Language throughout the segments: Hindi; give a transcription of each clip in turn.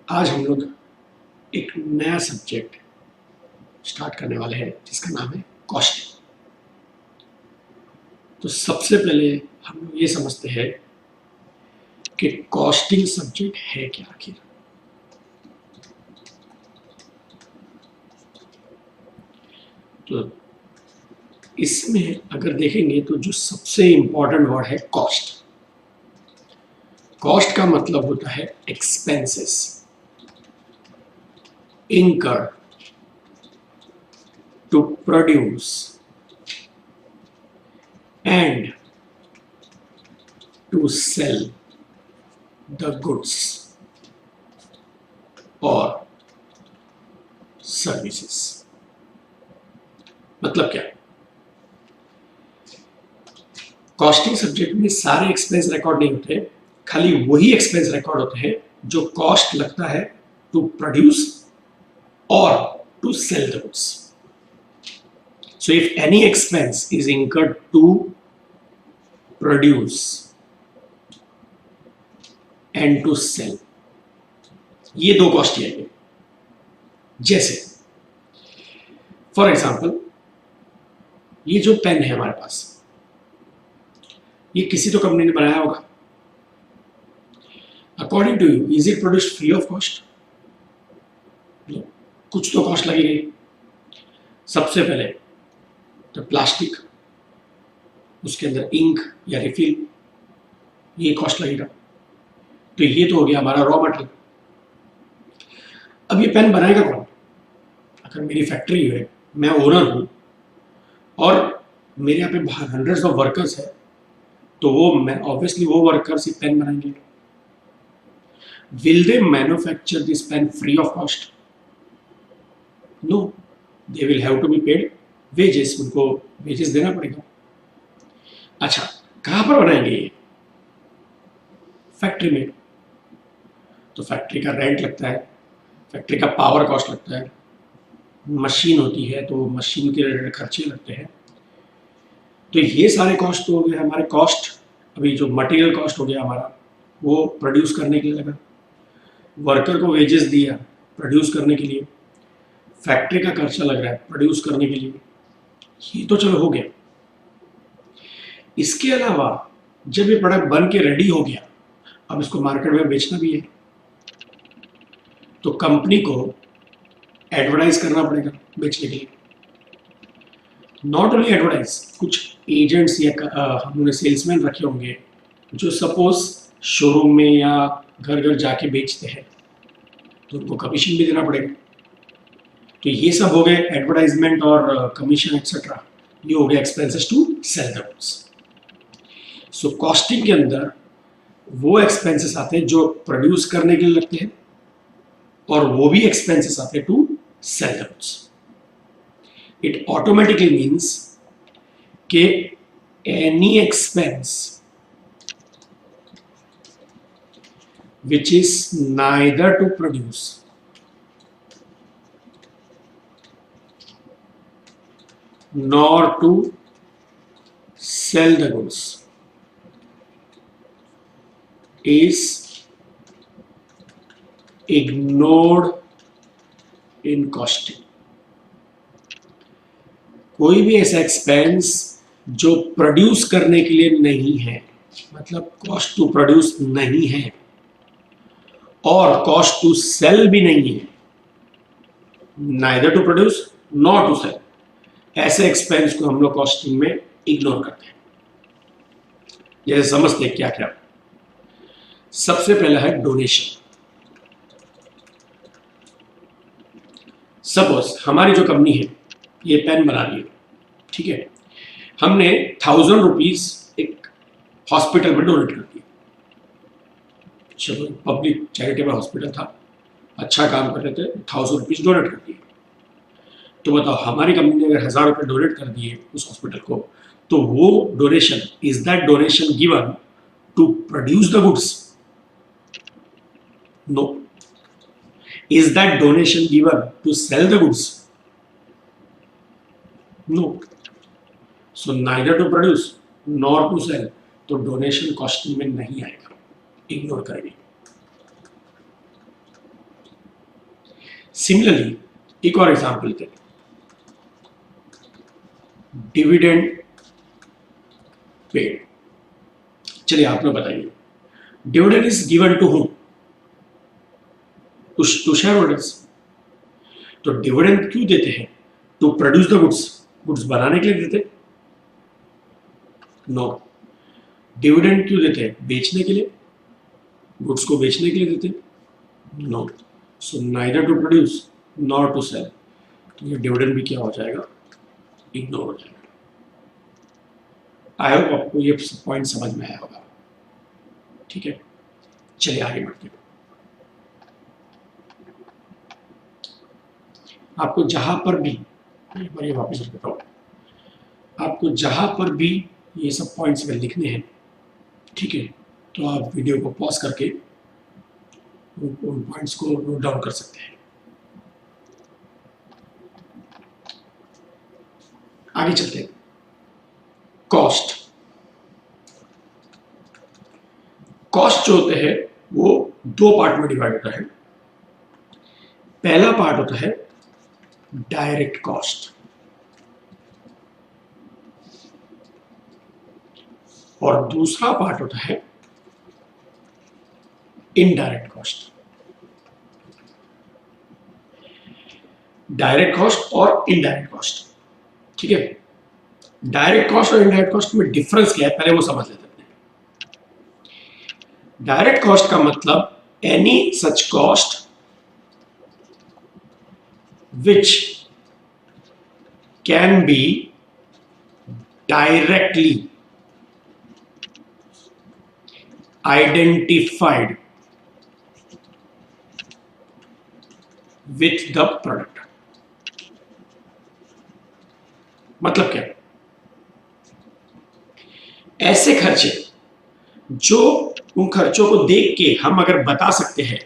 आज हम लोग एक नया सब्जेक्ट स्टार्ट करने वाले हैं जिसका नाम है कॉस्टिंग। तो सबसे पहले हम लोग ये समझते हैं कि कॉस्टिंग सब्जेक्ट है क्या आखिर। तो इसमें अगर देखेंगे तो जो सबसे इंपॉर्टेंट वर्ड है कॉस्ट। कॉस्ट का मतलब होता है expenses incurred to produce and to sell the goods or services। मतलब क्या? कॉस्टिंग सब्जेक्ट में सारे एक्सपेंस रिकॉर्ड नहीं होते, खाली वही एक्सपेंस रिकॉर्ड होते हैं जो कॉस्ट लगता है to produce or to sell the goods. So if any expense is incurred to produce and to sell, ये दो कॉस्ट ही आएंगे। जैसे फॉर एग्जाम्पल ये जो पेन है हमारे पास, ये किसी तो कंपनी ने बनाया होगा। According to you is it produced free of cost? कुछ तो कॉस्ट लगेगी। सबसे पहले तो प्लास्टिक, उसके अंदर इंक या रिफिल, ये कॉस्ट लगेगा। तो ये तो हो गया हमारा रॉ मटेरियल। अब ये पेन बनाएगा कौन? अगर मेरी फैक्ट्री है, मैं ओनर हूं और मेरे यहाँ पे हंड्रेड्स ऑफ वर्कर्स है, तो वो मैं ऑब्वियसली वो वर्कर्स ही पेन बनाएंगे। Will they manufacture this pen free of cost? No, they will have to be paid wages, उनको वेजेस देना पड़ेगा। अच्छा, कहां पर बनाएंगे ये? फैक्ट्री में। तो फैक्ट्री का रेंट लगता है, फैक्ट्री का पावर कॉस्ट लगता है, मशीन होती है तो मशीन के रिलेटेड खर्चे लगते हैं। तो ये सारे कॉस्ट तो हो गए हमारे कॉस्ट। अभी जो मटेरियल कॉस्ट हो गया हमारा, वो प्रोड्यूस करने के लिए लगा, वर्कर को वेजेस दिया प्रोड्यूस करने के लिए, फैक्ट्री का खर्चा लग रहा है प्रोड्यूस करने के लिए, ये तो चलो हो गया। इसके अलावा जब ये प्रोडक्ट बन के रेडी हो गया, अब इसको मार्केट में बेचना भी है, तो कंपनी को एडवर्टाइज करना पड़ेगा बेचने के लिए। नॉट ओनली एडवर्टाइज, कुछ एजेंट्स या हमने सेल्समैन रखे होंगे जो सपोज शोरूम में या घर घर जाके बेचते हैं, तो उनको कमीशन भी देना पड़ेगा। तो ये सब हो गए एडवर्टाइजमेंट और कमीशन एक्सेट्रा, ये हो गया expenses to sell the goods. So costing के अंदर वो एक्सपेंसेस आते हैं जो प्रोड्यूस करने के लिए लगते हैं, और वो भी एक्सपेंसेस आते हैं to sell the goods. It automatically means कि any expense which is neither to produce nor to sell the goods is ignored in costing। कोई भी ऐसा एक्सपेंस जो प्रोड्यूस करने के लिए नहीं है, मतलब कॉस्ट टू प्रोड्यूस नहीं है और कॉस्ट टू सेल भी नहीं है, neither to produce not to sell, ऐसे एक्सपेंस को हम लोग कॉस्टिंग में इग्नोर करते हैं। जैसे समझते हैं क्या क्या। सबसे पहला है डोनेशन। सपोज हमारी जो कंपनी है ये पेन बना रही है, ठीक है, हमने 1000 रुपीज एक हॉस्पिटल में डोनेट कर दिया। चलो, पब्लिक चैरिटेबल हॉस्पिटल था, अच्छा काम कर रहे थे, 1000 रुपीज डोनेट कर दिए। तो बताओ, हमारी कंपनी ने अगर 1000 रुपये डोनेट कर दिए उस हॉस्पिटल को, तो वो donation, is that donation given to produce the goods? No. Is that donation given to sell the goods? No. So neither to produce nor to sell, तो डोनेशन कॉस्टिंग में नहीं आएगा, इग्नोर करेंगे। सिमिलरली एक और एग्जांपल लेते हैं, डिविडेंड पेड। चलिए आप लोग बताइए, dividend is given to whom? To shareholders. तो डिविडेंड क्यों देते हैं? To produce the goods, goods बनाने के लिए देते? नो। डिविडेंड क्यों देते हैं? बेचने के लिए, गुड्स को बेचने के लिए देते? No. So neither to produce nor to sell, तो ये डिविडेंड भी क्या हो जाएगा? इग्नोर हो जाएगा। आई होप आपको ये पॉइंट समझ में आया होगा। ठीक है, चलिए आगे बढ़ते हैं। आपको जहां पर भी, एक बार ये वापस रखता हूं, आपको जहां पर भी ये सब पॉइंट्स अगर लिखने हैं, ठीक है, तो आप वीडियो को पॉज करके उन पॉइंट्स को नोट डाउन कर सकते हैं। आगे चलते हैं। कॉस्ट, कॉस्ट जो होते हैं वो दो पार्ट में डिवाइड होता है। पहला पार्ट होता है डायरेक्ट कॉस्ट और दूसरा पार्ट होता है इनडायरेक्ट कॉस्ट। डायरेक्ट कॉस्ट और इनडायरेक्ट कॉस्ट, ठीक है। डायरेक्ट कॉस्ट और इनडायरेक्ट कॉस्ट में डिफरेंस क्या है, पहले वो समझ लेते हैं। डायरेक्ट कॉस्ट का मतलब any such cost which can be directly identified with the product। मतलब क्या? ऐसे खर्चे जो उन खर्चों को देख के हम अगर बता सकते हैं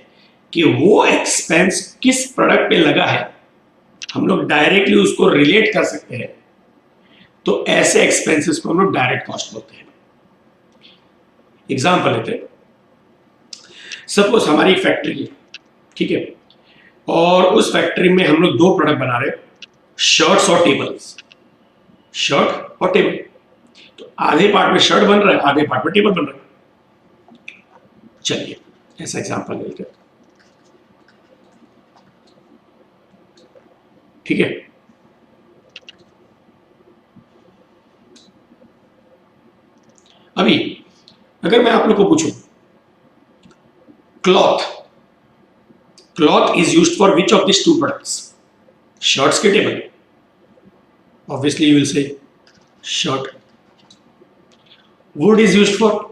कि वो एक्सपेंस किस प्रोडक्ट पे लगा है, हम लोग डायरेक्टली उसको रिलेट कर सकते हैं, तो ऐसे एक्सपेंसेस को हम लोग डायरेक्ट कॉस्ट बोलते हैं। एग्जांपल लेते हैं। सपोज हमारी एक फैक्ट्री है, ठीक है, और उस फैक्ट्री में हम लोग दो प्रोडक्ट बना रहे हैं, शर्ट्स और टेबल्स। शर्ट और टेबल, तो आधे पार्ट में शर्ट बन रहा है, आधे पार्ट में टेबल बन रहा है। चलिए ऐसा एग्जांपल लेते हैं, ठीक है। अभी अगर मैं आप लोग को पूछूं, cloth, cloth is used for which of this two products? Shirts के table? Obviously you will say shirt. Wood is used for?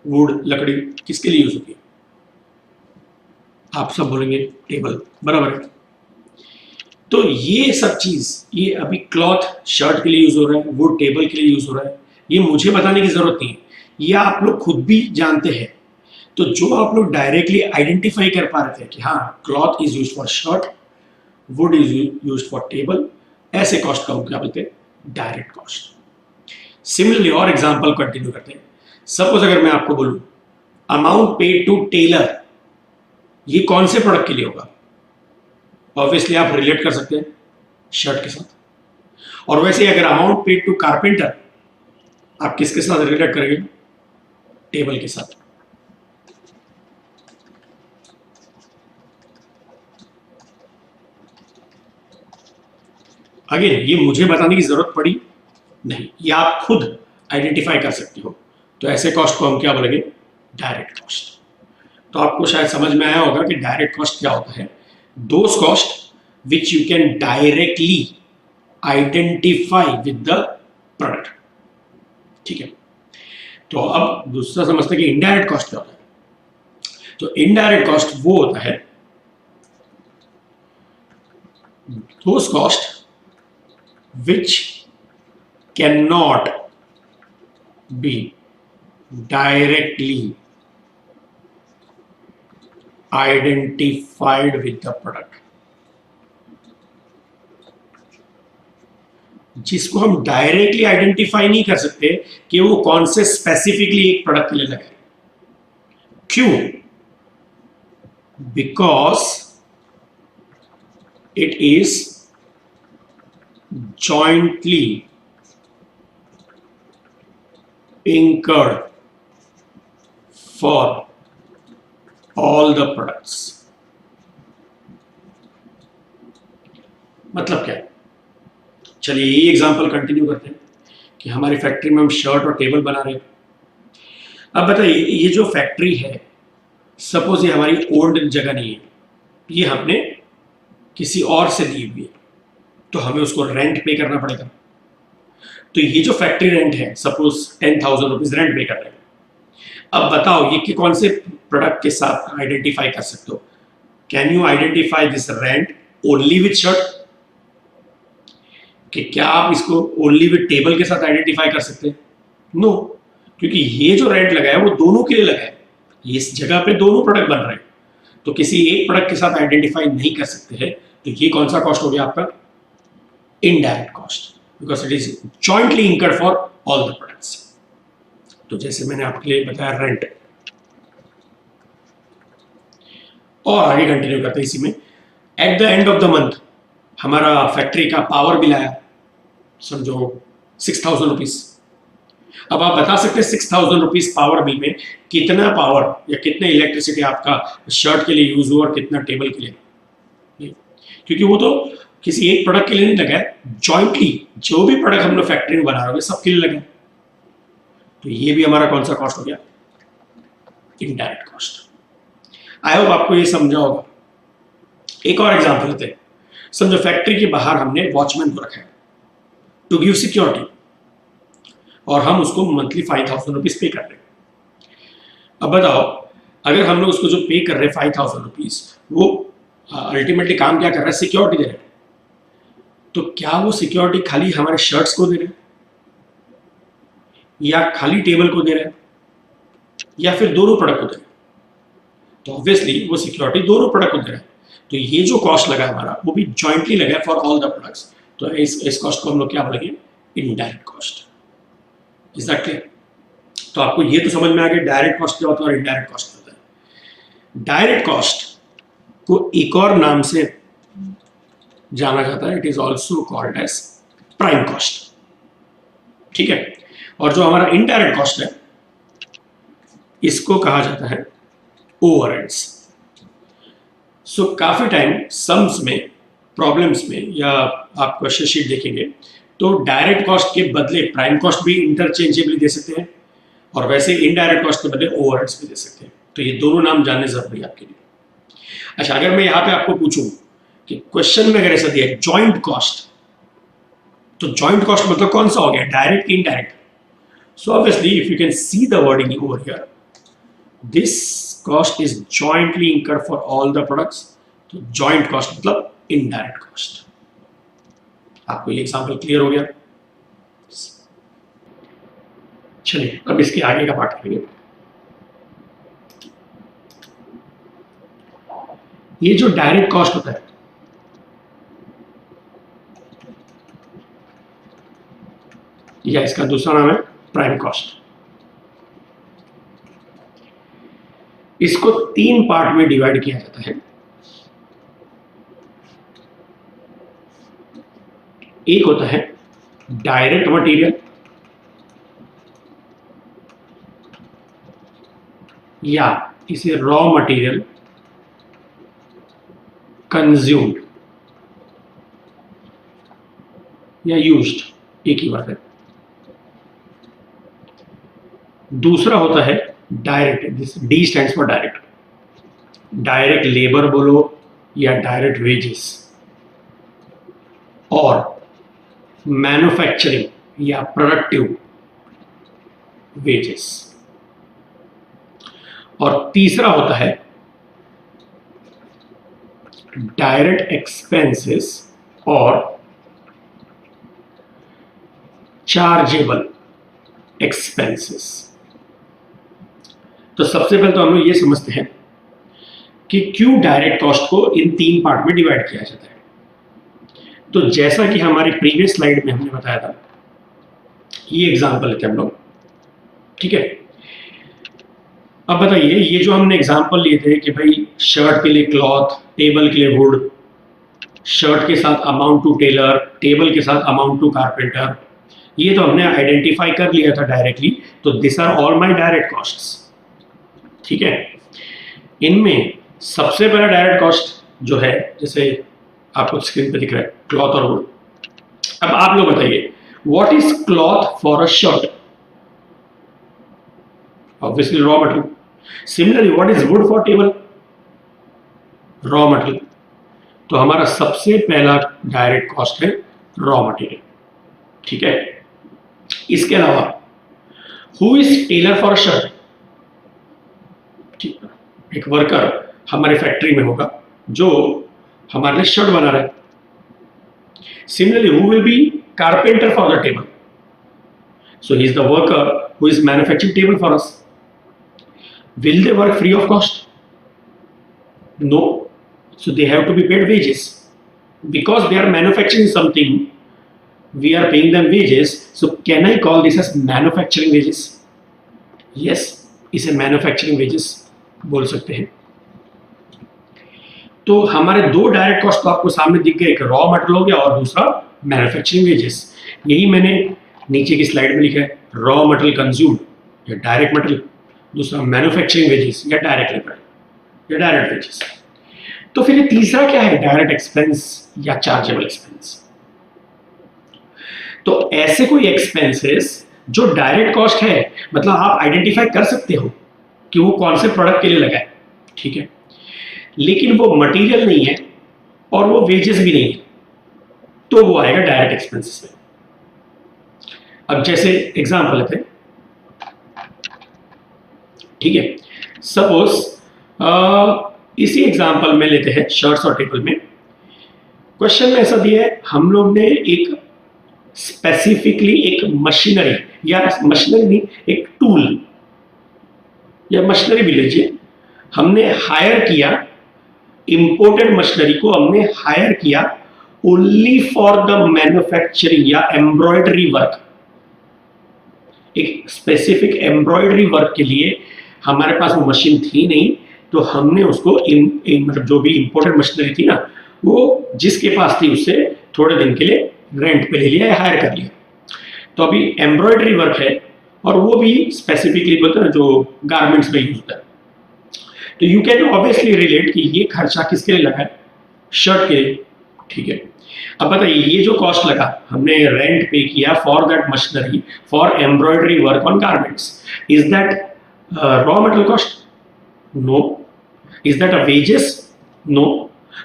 Wood, लकड़ी किसके लिए यूज होती है? आप सब बोलेंगे टेबल, बराबर है। तो ये सब चीज, ये अभी क्लॉथ शर्ट के लिए यूज हो रहा है, वुड टेबल के लिए यूज हो रहा है, ये मुझे बताने की जरूरत नहीं है, ये आप लोग खुद भी जानते हैं। तो जो आप लोग डायरेक्टली आइडेंटिफाई कर पा रहे थे कि हाँ cloth is used for shirt, wood is used for table, ऐसे कॉस्ट का क्या बोलते हैं? Direct cost. सिमिलरली और एग्जांपल कंटिन्यू करते हैं। सपोज अगर मैं आपको बोलूं अमाउंट पेड टू टेलर, ये कौन से प्रोडक्ट के लिए होगा? ऑब्वियसली आप रिलेट कर सकते हैं शर्ट के साथ। और वैसे अगर अमाउंट पेड टू कारपेंटर, आप किसके साथ रिलेट करेंगे? टेबल के साथ। अगेन ये मुझे बताने की जरूरत पड़ी नहीं, ये आप खुद आइडेंटिफाई कर सकते हो। तो ऐसे कॉस्ट को हम क्या बोलेंगे? Direct cost. तो आपको शायद समझ में आया होगा कि डायरेक्ट कॉस्ट क्या होता है। Those cost which you can directly identify with the product, ठीक है। तो अब दूसरा समझते हैं कि इनडायरेक्ट कॉस्ट क्या होता है। तो इनडायरेक्ट कॉस्ट वो होता है those cost which cannot be directly identified with the product, जिसको हम डायरेक्टली आइडेंटिफाई नहीं कर सकते कि वो कौन से स्पेसिफिकली एक प्रोडक्ट के लिए लगा है। क्यों? Because it is jointly incurred for all the products. मतलब क्या है? चलिए ये एग्जांपल कंटिन्यू करते हैं कि हमारी फैक्ट्री में हम शर्ट और टेबल बना रहे हैं। अब बताइए ये जो फैक्ट्री है, सपोज ये हमारी ओल्ड जगह नहीं है, ये हमने किसी और से ली हुई है, तो हमें उसको रेंट पे करना पड़ेगा। तो ये जो फैक्ट्री रेंट है, सपोज 10,000 रुपीज रेंट पे कर रहे हैं। अब बताओ ये कि कौन से प्रोडक्ट के साथ आइडेंटिफाई कर सकते हो? Can you identify this rent only with shirt? कि क्या आप इसको ओनली विद टेबल के साथ आइडेंटिफाई कर सकते हैं? नो, क्योंकि ये जो रेंट लगा है वो दोनों के लिए लगा है, इस जगह पे दोनों प्रोडक्ट बन रहे हैं, तो किसी एक प्रोडक्ट के साथ आइडेंटिफाई नहीं कर सकते हैं। तो ये कौन सा कॉस्ट हो गया आपका? Indirect cost, because it is jointly incurred for all the products. तो जैसे मैंने आपके लिए बताया रेंट, और आगे कंटिन्यू करते हैं इसी में। At the end of the month हमारा फैक्ट्री का पावर बिल आया, समझो 6,000 रुपीज। अब आप बता सकते हैं 6,000 रुपीज पावर बिल में कितना पावर या कितने इलेक्ट्रिसिटी आपका शर्ट के लिए यूज हुआ और कितना टेबल के लिए, क्योंकि वो तो किसी एक प्रोडक्ट के लिए नहीं लगा है, जॉइंटली जो भी प्रोडक्ट हम लोग फैक्ट्री में बना रहे हैं सबके लिए लगा। तो ये भी हमारा कौन सा कॉस्ट हो गया? Indirect cost. आई होप आपको ये समझा होगा। एक और एग्जांपल लेते हैं। समझो फैक्ट्री के बाहर हमने वॉचमैन को रखा है टू गिव सिक्योरिटी, और हम उसको मंथली 5,000 रुपीज पे कर रहे हैं। अब बताओ अगर हम लोग उसको जो पे कर रहे हैं 5,000 रुपीज, वो अल्टीमेटली काम क्या कर रहा है? सिक्योरिटी दे रहे हैं। तो क्या वो सिक्योरिटी खाली हमारे शर्ट्स को दे रहे हैं, या खाली टेबल को दे रहे हैं, या फिर दोनों प्रोडक्ट को दे रहे हैं? तो ऑब्वियसली वो सिक्योरिटी दोनों प्रोडक्ट को दे रहा है। तो ये जो कॉस्ट लगा हमारा वो भी जॉइंटली लगा है फॉर ऑल द प्रोडक्ट्स। तो इस कॉस्ट को हम लोग क्या बोलेंगे? Indirect cost. Is that clear? तो आपको ये तो समझ में आ गया डायरेक्ट कॉस्ट क्या होता है और इनडायरेक्ट कॉस्ट क्या होता है। डायरेक्ट कॉस्ट को एक और नाम से जाना जाता है, it is also called as prime cost. ठीक है। और जो हमारा इनडायरेक्ट कॉस्ट है इसको कहा जाता है ओवरहेड्स। सो काफी टाइम सम्स में, प्रॉब्लम्स में, या आप क्वेश्चन शीट देखेंगे तो डायरेक्ट कॉस्ट के बदले प्राइम कॉस्ट भी इंटरचेंजेबली दे सकते हैं, और वैसे इनडायरेक्ट कॉस्ट के बदले ओवरहेड्स भी दे सकते हैं। तो ये दोनों नाम जानने जरूरी है आपके लिए। अच्छा, अगर मैं यहाँ पे आपको पूछूं कि क्वेश्चन में अगर ऐसा दिया जॉइंट कॉस्ट, तो जॉइंट कॉस्ट मतलब कौन सा हो गया? डायरेक्ट की indirect? So obviously if you can see the wording over here, this cost is jointly incurred for all the products. तो जॉइंट कॉस्ट मतलब इनडायरेक्ट कॉस्ट। आपको ये एग्जांपल क्लियर हो गया? चलिए अब इसके आगे का पार्ट करेंगे। ये जो डायरेक्ट कॉस्ट होता है, या इसका दूसरा नाम है प्राइम कॉस्ट। इसको 3 पार्ट में डिवाइड किया जाता है। एक होता है डायरेक्ट मटेरियल, या इसे रॉ मटेरियल कंज्यूम्ड या यूज्ड, एक ही बात है। दूसरा होता है direct, D stands for direct. Direct labour बोलो या डायरेक्ट वेजेस, और मैन्युफैक्चरिंग या प्रोडक्टिव वेजेस। और तीसरा होता है डायरेक्ट एक्सपेंसेस और चार्जेबल एक्सपेंसेस। तो सबसे पहले तो हम लोग ये समझते हैं कि क्यों डायरेक्ट कॉस्ट को इन 3 पार्ट में डिवाइड किया जाता है। तो जैसा कि हमारी प्रीवियस स्लाइड में हमने बताया था, ये एग्जांपल लेते हैं हम लोग। ठीक है। अब बताइए ये जो हमने एग्जांपल लिए थे कि भाई शर्ट के लिए क्लॉथ, टेबल के लिए वुड, शर्ट के साथ अमाउंट टू टेलर, टेबल के साथ अमाउंट टू कारपेंटर, ये तो हमने आइडेंटिफाई कर लिया था डायरेक्टली, तो this are all my direct costs. ठीक है, इनमें सबसे पहला डायरेक्ट कॉस्ट जो है, जैसे आपको स्क्रीन पे दिख रहा है, क्लॉथ और वुड। अब आप लोग बताइए, what is cloth for a shirt? Obviously raw material. Similarly what is wood for table? Raw material. तो हमारा सबसे पहला डायरेक्ट कॉस्ट है रॉ मटेरियल। ठीक है, इसके अलावा who is tailor for shirt? ठीक है, एक वर्कर हमारे फैक्ट्री में होगा जो हमारे लिए शर्ट बना रहा है। Similarly who will be carpenter for the table? So he is the worker who is manufacturing table for us. Will they work free of cost? No, so they have to be paid wages because they are manufacturing something. We are paying them wages. So can I call this as manufacturing wages? Yes, इसे manufacturing wages बोल सकते हैं। तो हमारे दो डायरेक्ट कॉस्ट तो आपको सामने दिख गए, एक रॉ मटेरियल हो गया और दूसरा मैन्युफैक्चरिंग वेजेस। यही मैंने नीचे की स्लाइड में लिखा है, रॉ मटेरियल कंज्यूम्ड या डायरेक्ट मटेरियल, दूसरा मैन्युफैक्चरिंग वेजेस या डायरेक्ट लेबर या डायरेक्ट वेजेस। तो फिर ये तीसरा क्या है, डायरेक्ट एक्सपेंस या चार्जेबल एक्सपेंस। तो ऐसे कोई एक्सपेंसेस जो डायरेक्ट कॉस्ट है, मतलब आप आइडेंटिफाई कर सकते हो कि वो कौन से प्रोडक्ट के लिए लगा है, ठीक है, लेकिन वो मटेरियल नहीं है और वो वेजेस भी नहीं है, तो वो आएगा डायरेक्ट एक्सपेंसेस में। अब जैसे एग्जांपल लेते हैं, ठीक है, सपोज इसी एग्जांपल में लेते हैं शर्ट्स और टेबल में। क्वेश्चन में ऐसा दिया है, हम लोग ने एक स्पेसिफिकली एक मशीनरी या मशीनरी नहीं, एक टूल या मशीनरी भी लीजिए, हमने हायर किया, इंपोर्टेड मशीनरी को हमने हायर किया ओनली फॉर द मैन्युफैक्चरिंग या एम्ब्रॉयडरी वर्क। एक स्पेसिफिक एम्ब्रॉयडरी वर्क के लिए हमारे पास वो मशीन थी नहीं, तो हमने उसको मतलब जो भी इंपोर्टेड मशीनरी थी ना, वो जिसके पास थी उससे थोड़े दिन के लिए रेंट पे ले लिया या हायर कर लिया। तो अभी एम्ब्रॉयडरी वर्क है और वो भी स्पेसिफिकली बोलते हैं जो गारमेंट्स में यूज होता है। तो यू कैन ऑब्वियसली रिलेट कि ये खर्चा किसके लिए लगा है, शर्ट के लिए, ठीक है। अब बताइए, ये जो कॉस्ट लगा हमने रेंट पे किया for that machinery for embroidery work on garments, is that raw material cost? No. Is that a wages? No.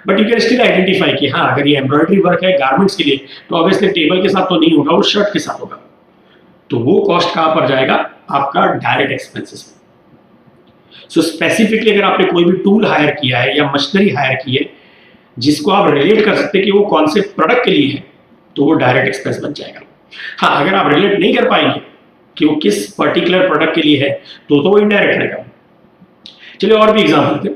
But you can still identify कि हाँ, अगर ये एम्ब्रॉयडरी वर्क है गारमेंट्स के लिए, तो ऑब्वियसली टेबल के साथ तो नहीं होगा, वो शर्ट के साथ होगा। तो वो कॉस्ट कहां पर जाएगा, आपका डायरेक्ट एक्सपेंसेस में। सो स्पेसिफिकली अगर आपने कोई भी टूल हायर किया है या मशीनरी हायर की है जिसको आप रिलेट कर सकते हैं कि वो कौन से प्रोडक्ट के लिए है, तो वो डायरेक्ट एक्सपेंस बन जाएगा। हाँ, अगर आप रिलेट नहीं कर पाएंगे कि वो किस पर्टिकुलर प्रोडक्ट के लिए है, तो वो इनडायरेक्ट रहेगा। चलिए और भी एग्जाम्पल थे।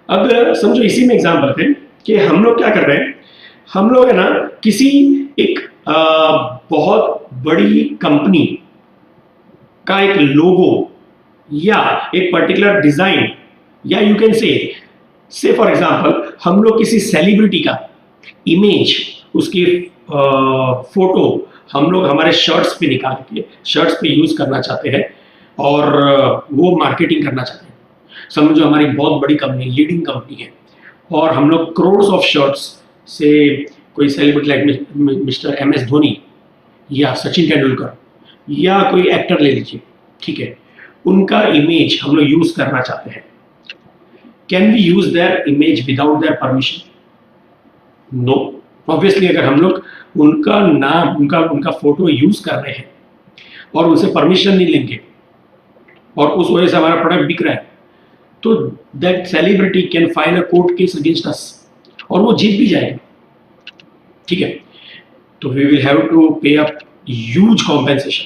अब समझो इसी में एग्जाम्पल थे कि हम लोग क्या कर रहे हैं, हम लोग है ना किसी एक बहुत बड़ी कंपनी का एक लोगो या एक पर्टिकुलर डिजाइन, या यू कैन से फॉर एग्जांपल हम लोग किसी सेलिब्रिटी का इमेज, उसकी फोटो हम लोग हमारे शर्ट्स पे निकाल के शर्ट्स पे यूज करना चाहते हैं और वो मार्केटिंग करना चाहते हैं। समझो हमारी बहुत बड़ी कंपनी, लीडिंग कंपनी है, और हम लोग करोड़ ऑफ शर्ट्स से कोई celebrity like mister MS Dhoni या सचिन तेंदुलकर या कोई एक्टर ले लीजिए, ठीक है, उनका इमेज हम लोग यूज करना चाहते हैं। Can we use their image without their permission? No. Obviously अगर हम लोग उनका नाम, उनका फोटो यूज कर रहे हैं और उनसे परमिशन नहीं लेंगे और उस वजह से हमारा प्रोडक्ट बिक रहा है, तो that celebrity can file a court case against us और वो जीत भी जाएगा, ठीक है। तो वी विल हैव टू पे अ ह्यूज कॉम्पेंसेशन।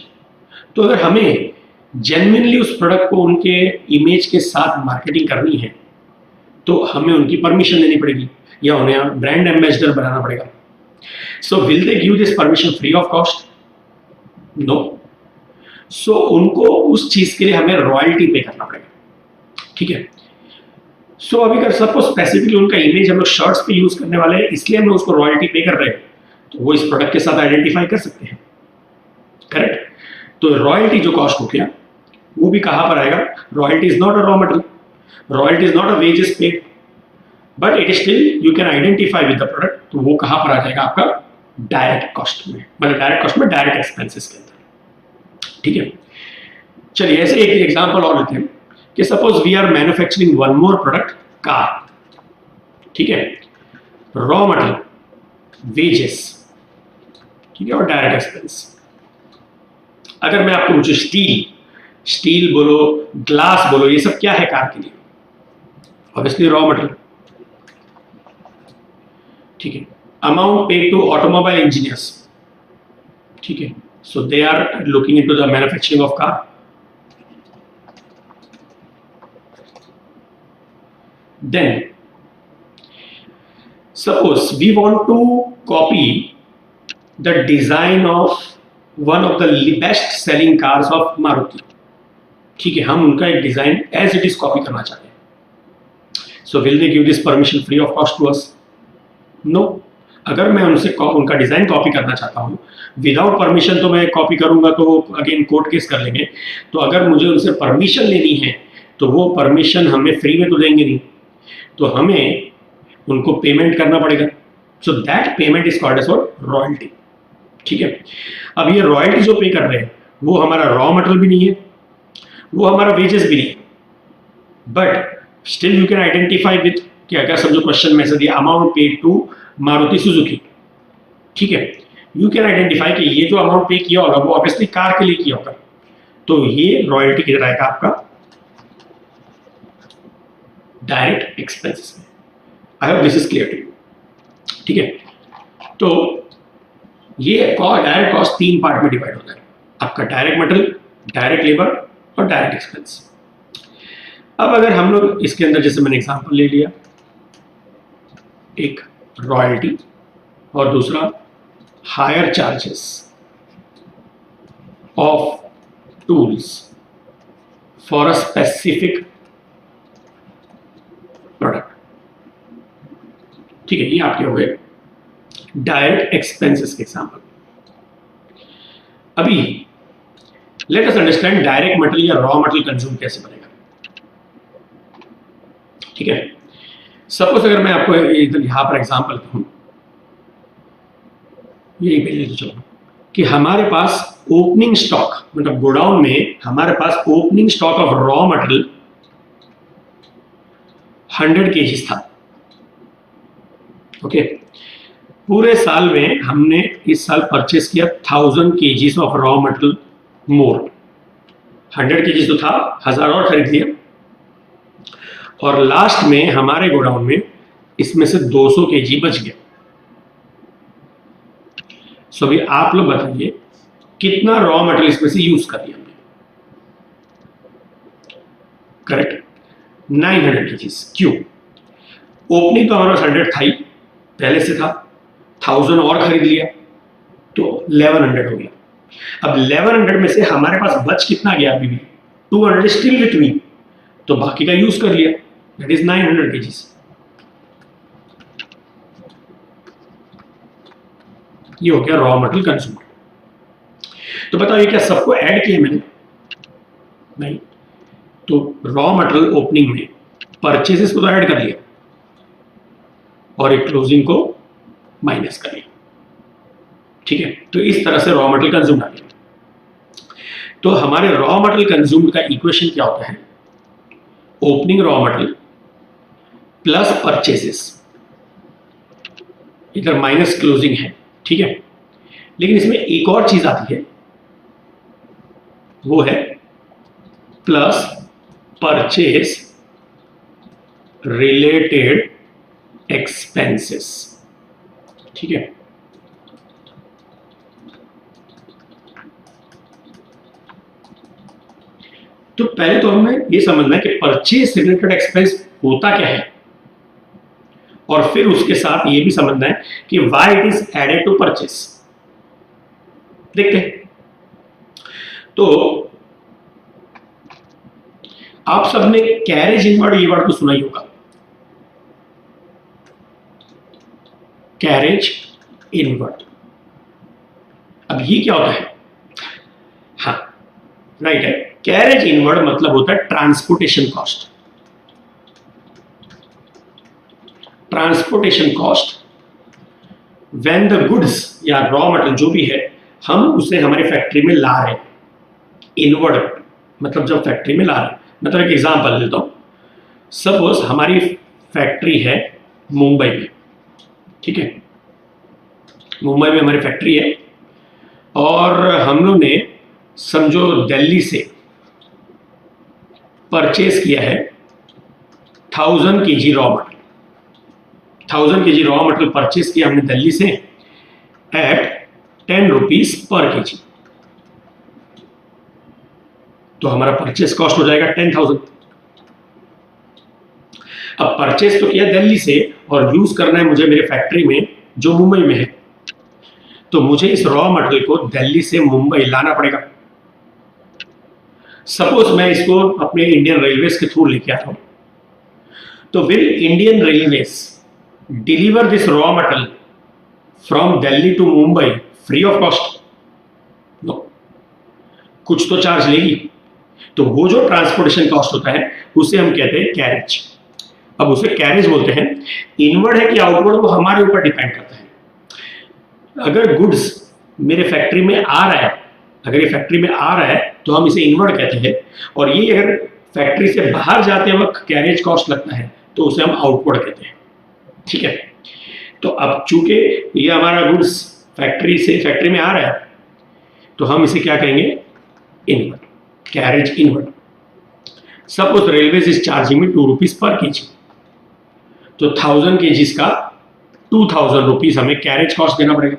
तो अगर हमें जेन्युइनली उस प्रोडक्ट को उनके इमेज के साथ मार्केटिंग करनी है, तो हमें उनकी परमिशन लेनी पड़ेगी या उन्हें ब्रांड एम्बेसडर बनाना पड़ेगा। So will they give this permission free of cost? No. सो उनको उस चीज के लिए हमें रॉयल्टी पे करना पड़ेगा, ठीक है। सो अभी अगर सपोज स्पेसिफिकली उनका इमेज हम लोग शर्ट्स पे यूज करने वाले हैं, इसलिए हम लोग उसको रॉयल्टी पे कर रहे हैं, तो वो इस प्रोडक्ट के साथ आइडेंटिफाई कर सकते हैं, करेक्ट। तो रॉयल्टी जो कॉस्ट हो गया वो भी कहां पर आएगा? Royalty is not a raw material, royalty is not a wages paid, but it still you can identify with the product, तो वो कहां पर आ जाएगा? आपका डायरेक्ट कॉस्ट में, मतलब डायरेक्ट कॉस्ट में डायरेक्ट एक्सपेंसेस के अंदर, ठीक है। चलिए ऐसे एक एग्जांपल और लेते हैं कि suppose we are manufacturing one more product, car, ठीक है। रॉ मटेरियल, वेजेस, ठीक है, और डायरेक्ट एक्सपेंस। अगर मैं आपको पूछूं स्टील, स्टील बोलो, ग्लास बोलो, ये सब क्या है कार के लिए? ऑब्वियसली रॉ मटेरियल, ठीक है। Amount paid to automobile engineers, ठीक है, so they are looking into the manufacturing of car. Then suppose we want to copy the design of one of the best selling cars of Maruti, ठीक है, हम उनका एक design as it is copy करना चाहते हैं। So will they give this permission free of cost to us? No. अगर मैं उनसे उनका डिजाइन कॉपी करना चाहता हूँ विदाउट परमिशन, तो मैं कॉपी करूंगा तो अगेन कोर्ट केस कर लेंगे। तो अगर मुझे उनसे परमिशन लेनी है तो वो परमिशन हमें फ्री में तो देंगे नहीं, तो हमें उनको पेमेंट करना पड़ेगा। So that payment is called as royalty, ठीक है। अब ये रॉयल्टी जो पे कर रहे हैं वो हमारा रॉ मटेरियल भी नहीं है, वो हमारा वेजेस भी नहीं है, but still you can identify with कि अगर समझो क्वेश्चन में से दिया amount paid to Maruti Suzuki, ठीक है, यू कैन आइडेंटिफाई कि ये जो अमाउंट पे किया होगा वो ऑब्वियसली कार के लिए किया होगा, तो ये रॉयल्टी किधर आएगा? आपका डायरेक्ट एक्सपेंसेस में। I hope this is clear to you, ठीक है। तो ये डायरेक्ट कॉस्ट तीन पार्ट में डिवाइड होता है, आपका डायरेक्ट मटेरियल, डायरेक्ट लेबर और डायरेक्ट एक्सपेंस। अब अगर हम लोग इसके अंदर जैसे मैंने एग्जांपल ले लिया, एक रॉयल्टी और दूसरा higher charges of tools for a specific product, ठीक है, ये आपके हो गए डायरेक्ट एक्सपेंसेस के एग्जांपल। अभी late us understand direct material या रॉ मटेरियल कंज्यूम कैसे बनेगा, ठीक है। सपोज अगर मैं आपको यहां पर एग्जांपल दूं, यही पहले तो चलो कि हमारे पास ओपनिंग स्टॉक, मतलब गोडाउन में हमारे पास opening stock of raw material 100 KGs था, ओके। पूरे साल में हमने इस साल परचेस किया 1000 KGs of raw material more, 100 KGs तो था, 1000 और खरीद लिया, और लास्ट में हमारे गोडाउन में इसमें से 200 केजी बच गया। सो अभी आप लोग बताइए कितना रॉ मटेरियल इसमें से यूज कर लिया हमने? Correct, 900 KGs. क्यों? ओपनिंग तो हमारे पास 100 था ही, पहले से था, 1000 और खरीद लिया तो 1100 हो गया। अब 1100 में से हमारे पास बच कितना गया? अभी भी 200 स्टिल विथ मी, तो बाकी का यूज कर लिया, दैट इज 900 केजीज। ये हो गया रॉ मटेरियल कंज्यूमर। तो बताओ ये क्या सबको ऐड किया मैंने? नहीं। तो रॉ मटेरियल ओपनिंग में परचेसेस को तो ऐड कर लिया और एक क्लोजिंग को माइनस कर लिया, ठीक है। तो इस तरह से रॉ मटेरियल कंज्यूम आ गया। तो हमारे रॉ मटेरियल कंज्यूम का इक्वेशन क्या होता है? Opening raw material plus purchases, इधर माइनस क्लोजिंग है, ठीक है। लेकिन इसमें एक और चीज आती है, वो है प्लस परचेस रिलेटेड एक्सपेंसेस, ठीक है। तो पहले तो हमें यह समझना है कि परचेस रिलेटेड एक्सपेंस होता क्या है, और फिर उसके साथ ये भी समझना है कि why it is added to purchase. देखते हैं। तो आप सबने कैरेज इनवर्ड ये वर्ड तो सुना ही होगा, कैरेज इनवर्ड। अब ये क्या होता है? हाँ राइट है, कैरेज इनवर्ड मतलब होता है transportation cost. Transportation cost when the goods या रॉ मटेरियल जो भी है हम उसे हमारी फैक्ट्री में ला रहे हैं। इनवर्ड मतलब जब फैक्ट्री में ला रहे हैं, मतलब एक एग्जांपल देता हूं। सपोज हमारी फैक्ट्री है मुंबई में, ठीक है, मुंबई में हमारी फैक्ट्री है और हम लोग ने समझो दिल्ली से परचेज किया है 1000 kg raw material. 1000 kg raw material purchase किया हमने दिल्ली से एट 10 रुपीज पर केजी। तो हमारा परचेज कॉस्ट हो जाएगा 10,000। अब परचेज तो किया दिल्ली से और यूज करना है मुझे मेरे फैक्ट्री में जो मुंबई में है, तो मुझे इस रॉ मटेरियल को दिल्ली से मुंबई लाना पड़ेगा। सपोज मैं इसको अपने इंडियन रेलवेज के थ्रू लेके आ रहा हूं, तो will Indian railways deliver this raw material from Delhi to Mumbai free of cost? No, कुछ तो चार्ज लेगी। तो वो जो ट्रांसपोर्टेशन कॉस्ट होता है उसे हम कहते हैं कैरेज। अब उसे कैरेज बोलते हैं। इनवर्ड है कि आउटवर्ड वो हमारे ऊपर डिपेंड करता है। अगर गुड्स मेरे फैक्ट्री में आ रहा है, अगर ये फैक्ट्री में आ रहा है तो हम इसे इनवर्ड कहते हैं, और ये अगर फैक्ट्री से बाहर जाते वक्त कैरेज कॉस्ट लगता है तो उसे हम आउटवर्ड कहते हैं, ठीक है। तो अब चूंकि ये हमारा गुड्स फैक्ट्री में आ रहा है तो हम इसे क्या कहेंगे? Inward, carriage inward. Suppose railway is charging में 2 रुपीज पर केजी, तो 1000 kg का 2000 रुपीज हमें कैरेज कॉस्ट देना पड़ेगा।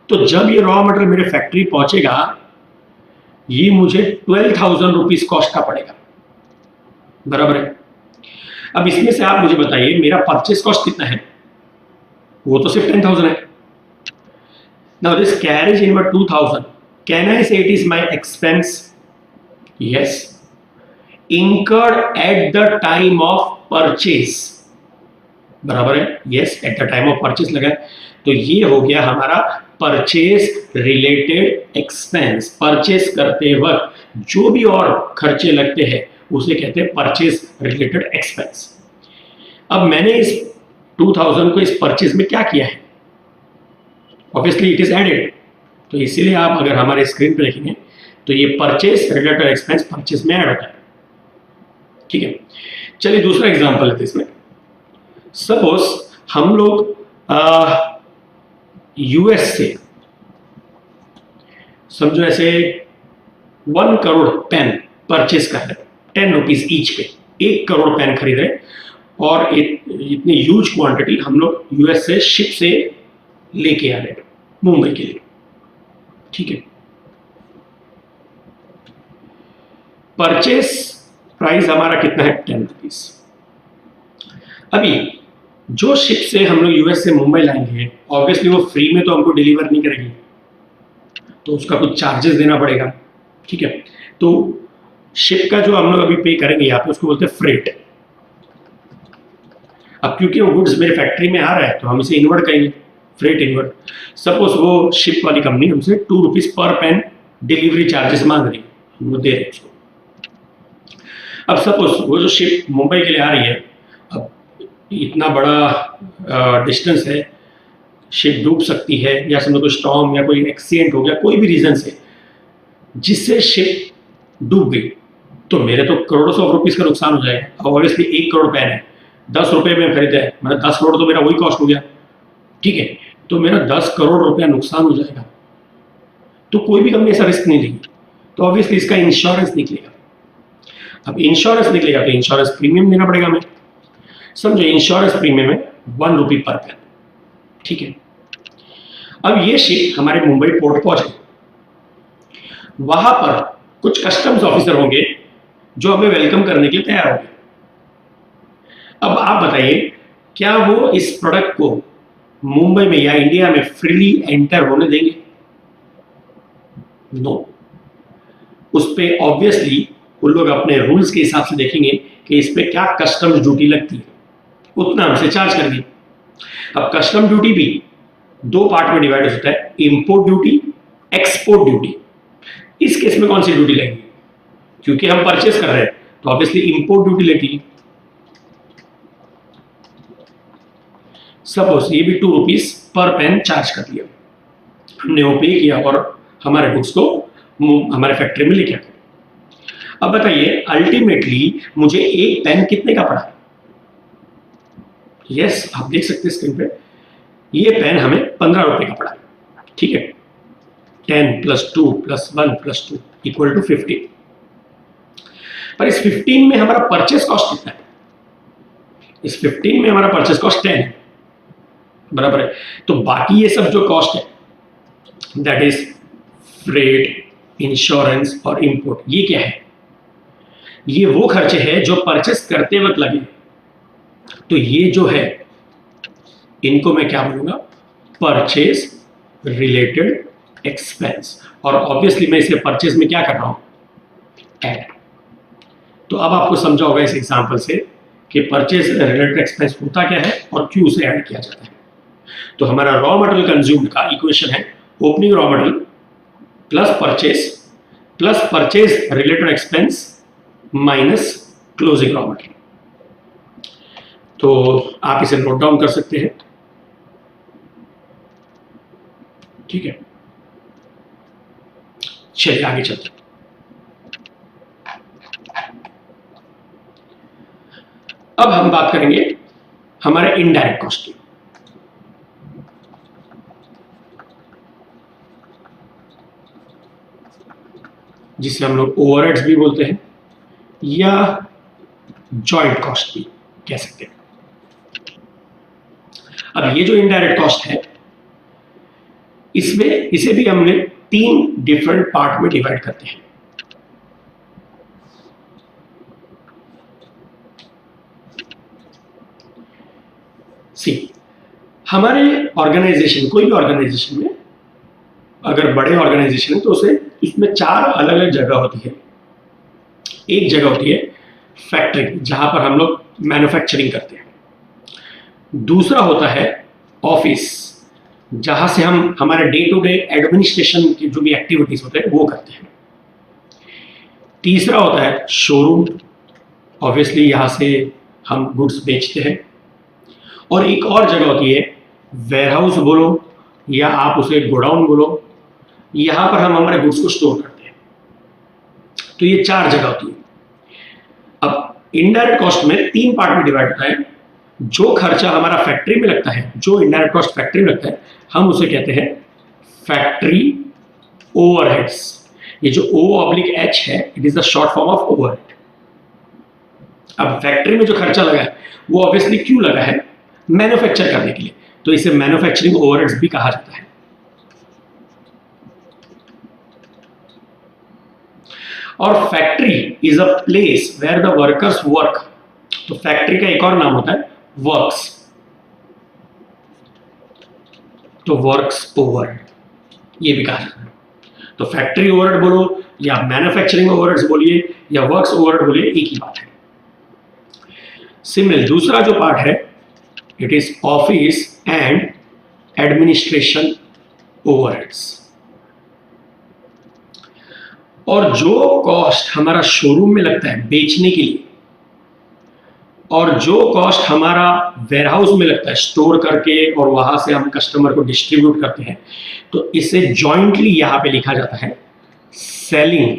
तो जब ये रॉ मटेरियल मेरे फैक्ट्री पहुंचेगा ये मुझे 12,000 रुपीज कॉस्ट का पड़ेगा, बराबर है। अब इसमें से आप मुझे बताइए मेरा परचेस कॉस्ट कितना है? वो तो सिर्फ 10,000 है। Now this carriage inward 2000, can I say it is my expense? Yes, incurred at the time of purchase, बराबर है, yes, at the time of purchase लगा है। तो ये हो गया हमारा परचेस रिलेटेड एक्सपेंस। परचेस करते वक्त जो भी और खर्चे लगते हैं उसे कहते हैं परचेस रिलेटेड एक्सपेंस। अब मैंने इस 2000 को इस परचेस में क्या किया है? Obviously it is added. तो इसीलिए आप अगर हमारे स्क्रीन पे देखेंगे तो ये परचेस रिलेटेड एक्सपेंस परचेस में ऐड होता है, ठीक है। चलिए दूसरा एग्जांपल लेते हैं इसमें। सपोज हम लोग यूएस से समझो ऐसे 1 करोड़ पेन परचेस कर रहे, 10 रुपीज ईच पे 1 करोड़ पेन खरीद रहे, और इतनी ह्यूज क्वांटिटी हम लोग यूएस से शिप से लेके आ रहे मुंबई के लिए, ठीक है। परचेस प्राइस हमारा कितना है? 10 रुपीज। अभी जो शिप से हम लोग यूएस से मुंबई लाएंगे ऑब्वियसली वो फ्री में तो हमको डिलीवर नहीं करेगी, तो उसका कुछ चार्जेस देना पड़ेगा, ठीक है। तो शिप का जो हम लोग अभी पे करेंगे यहाँ पे उसको बोलते हैं फ्रेट। अब क्योंकि वो गुड्स मेरे फैक्ट्री में आ रहा है तो हम इसे इनवर्ड कहेंगे, फ्रेट इनवर्ड। सपोज वो शिप वाली कंपनी हमसे 2 rupees per pen delivery charges मांग रही है, हम वो दे रहे हैं उसको। अब सपोज वो जो शिप मुंबई के लिए आ रही है, अब इतना बड़ा डिस्टेंस है, शिप डूब सकती है या समझो कोई स्टॉर्म या कोई एक्सीडेंट हो गया कोई भी रीजन से जिससे शिप डूब गई, तो मेरे तो करोड़ों सौ रुपीस का नुकसान हो जाएगा। अब ऑब्वियसली 1 करोड़ पेन है, 10 रुपए में खरीदा है, मतलब 10 करोड़ तो मेरा वही कॉस्ट हो गया, ठीक है। तो मेरा 10 करोड़ रुपया नुकसान हो जाएगा, तो कोई भी कंपनी ऐसा रिस्क नहीं लेगी, तो ऑब्वियसली इसका इंश्योरेंस निकलेगा। अब इंश्योरेंस निकलेगा तो इंश्योरेंस प्रीमियम देना पड़ेगा हमें। समझो इंश्योरेंस प्रीमियम है 1 रुपी पर पेन, ठीक है। अब ये शिप हमारे मुंबई पोर्ट पहुंचे, वहां पर कुछ कस्टम्स ऑफिसर होंगे जो हमें वेलकम करने के लिए तैयार होंगे। अब आप बताइए क्या वो इस प्रोडक्ट को मुंबई में या इंडिया में फ्रीली एंटर होने देंगे? नो। उस पे ऑब्वियसली उन लोग अपने रूल्स के हिसाब से देखेंगे कि इस पे क्या कस्टम्स ड्यूटी लगती है, उतना हमसे चार्ज करेंगे, अब कस्टम ड्यूटी भी दो पार्ट में डिवाइड हो सकता है, इंपोर्ट ड्यूटी, एक्सपोर्ट ड्यूटी। इस केस में कौन सी ड्यूटी लगेगी? क्योंकि हम परचेस कर रहे हैं तो ऑब्वियसली इंपोर्ट ड्यूटी लगेगी। सपोज ये भी 2 रुपीज पर पेन चार्ज कर दिया, हमने वो पे किया और हमारे गुड्स को हमारे फैक्ट्री में लेके आ गए। अब बताइए अल्टीमेटली मुझे एक पेन कितने का पड़ा? यस, आप देख सकते हैं स्क्रीन पे, ये पेन हमें 15 रुपए का पड़ा। ठीक है, 10 + 2 + 1 + 2 = 15। पर इस 15 में हमारा परचेस कॉस्ट कितना है? इस 15 में हमारा परचेस कॉस्ट 10 है, बराबर है। तो बाकी ये सब जो कॉस्ट है, दैट इज फ्रेट, इंश्योरेंस और इंपोर्ट, ये क्या है? ये वो खर्चे हैं जो परचेस करते वक्त लगे। तो ये जो है इनको मैं क्या बोलूंगा? Purchase related expense. और ऑब्वियसली मैं इसे परचेस में क्या कर रहा हूं? ऐड। तो अब आपको समझा होगा इस एग्जांपल से कि परचेस रिलेटेड एक्सपेंस होता क्या है और क्यों उसे ऐड किया जाता है। तो हमारा रॉ मटेरियल कंज्यूम्ड का इक्वेशन है opening raw material plus purchase related expense minus closing raw material. तो आप इसे नोट डाउन कर सकते हैं। ठीक है, चलिए आगे चलते हैं। अब हम बात करेंगे हमारे इनडायरेक्ट कॉस्ट की। जिसे हम लोग ओवरहेड्स भी बोलते हैं या जॉइंट कॉस्ट भी कह सकते हैं। अब ये जो इनडायरेक्ट कॉस्ट है, इसमें इसे भी हमने 3 डिफरेंट पार्ट में डिवाइड करते हैं। सी, हमारे ऑर्गेनाइजेशन, कोई भी ऑर्गेनाइजेशन में अगर बड़े ऑर्गेनाइजेशन है तो उसे इसमें 4 अलग अलग जगह होती है। एक जगह होती है फैक्ट्री, जहां पर हम लोग मैन्युफैक्चरिंग करते हैं। दूसरा होता है ऑफिस, जहां से हम हमारे डे टू डे एडमिनिस्ट्रेशन की जो भी एक्टिविटीज होते हैं वो करते हैं। तीसरा होता है शोरूम, ऑब्वियसली यहां से हम गुड्स बेचते हैं। और एक और जगह होती है वेयरहाउस बोलो या आप उसे गोडाउन बोलो, यहां पर हम हमारे गुड्स को स्टोर करते हैं। तो ये 4 जगह होती है। अब इनडायरेक्ट कॉस्ट में 3 पार्ट में डिवाइड होता है। जो खर्चा हमारा फैक्ट्री में लगता है, जो इनडायरेक्ट कॉस्ट फैक्ट्री में लगता है, हम उसे कहते हैं फैक्ट्री ओवरहेड्स। ये जो O/H है, it is the short form of overhead. अब फैक्ट्री में जो खर्चा लगा है वो ऑब्वियसली क्यों लगा है? मैन्युफैक्चर करने के लिए, तो इसे मैन्युफैक्चरिंग ओवरहेड्स भी कहा जाता है। और factory is a place where the workers work. तो फैक्ट्री का एक और नाम होता है वर्क्स। तो वर्क्स ओवरहेड ये भी कहा जाता है। तो फैक्ट्री ओवरहेड बोलो या मैन्युफैक्चरिंग ओवरहेड्स बोलिए या वर्क्स ओवरहेड बोलिए, एक ही बात है। सिमिलर दूसरा जो पार्ट है, it is office and administration overheads. और जो कॉस्ट हमारा शोरूम में लगता है बेचने के लिए, और जो कॉस्ट हमारा वेयरहाउस में लगता है स्टोर करके और वहां से हम कस्टमर को डिस्ट्रीब्यूट करते हैं, तो इसे जॉइंटली यहां पे लिखा जाता है selling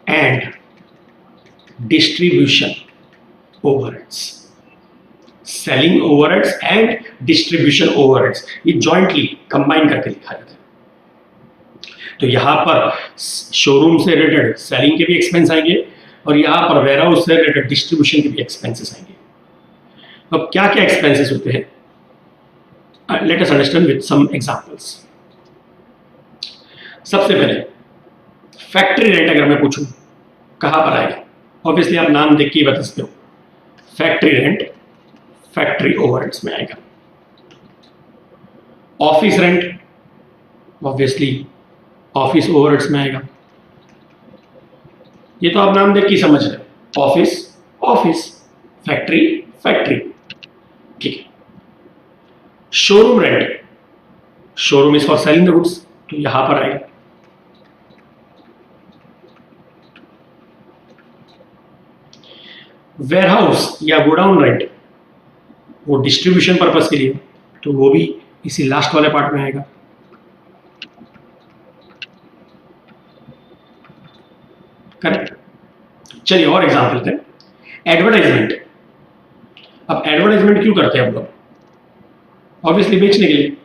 and distribution overheads. Selling overheads and distribution overheads, ये जॉइंटली कंबाइन करके लिखा जाता है। तो यहां पर शोरूम से रिलेटेड सेलिंग के भी एक्सपेंस आएंगे और यहां पर वेयरहाउस से रिलेटेड डिस्ट्रीब्यूशन के भी एक्सपेंसेस आएंगे। अब क्या क्या एक्सपेंसेस होते हैं, let us understand with some examples. सबसे पहले फैक्ट्री रेंट अगर मैं पूछूं कहां पर आएगा, ऑब्वियसली आप नाम देख के ही बता सकते हो। फैक्ट्री रेंट फैक्ट्री ओवरहेड्स में आएगा। Office rent obviously office overheads में आएगा। ये तो आप नाम देख के समझ रहे हो, ऑफिस ऑफिस, फैक्ट्री फैक्ट्री, ठीक है। Showroom rent, showroom is for selling the goods, तो यहां पर आएगा। वेयरहाउस या गोडाउन रेंट, वो डिस्ट्रीब्यूशन पर्पस के लिए, तो वो भी इसी लास्ट वाले पार्ट में आएगा। करेक्ट। चलिए और एग्जांपल लेते हैं। एडवर्टाइजमेंट। अब एडवर्टाइजमेंट क्यों करते हैं हम लोग? ऑब्वियसली बेचने के लिए,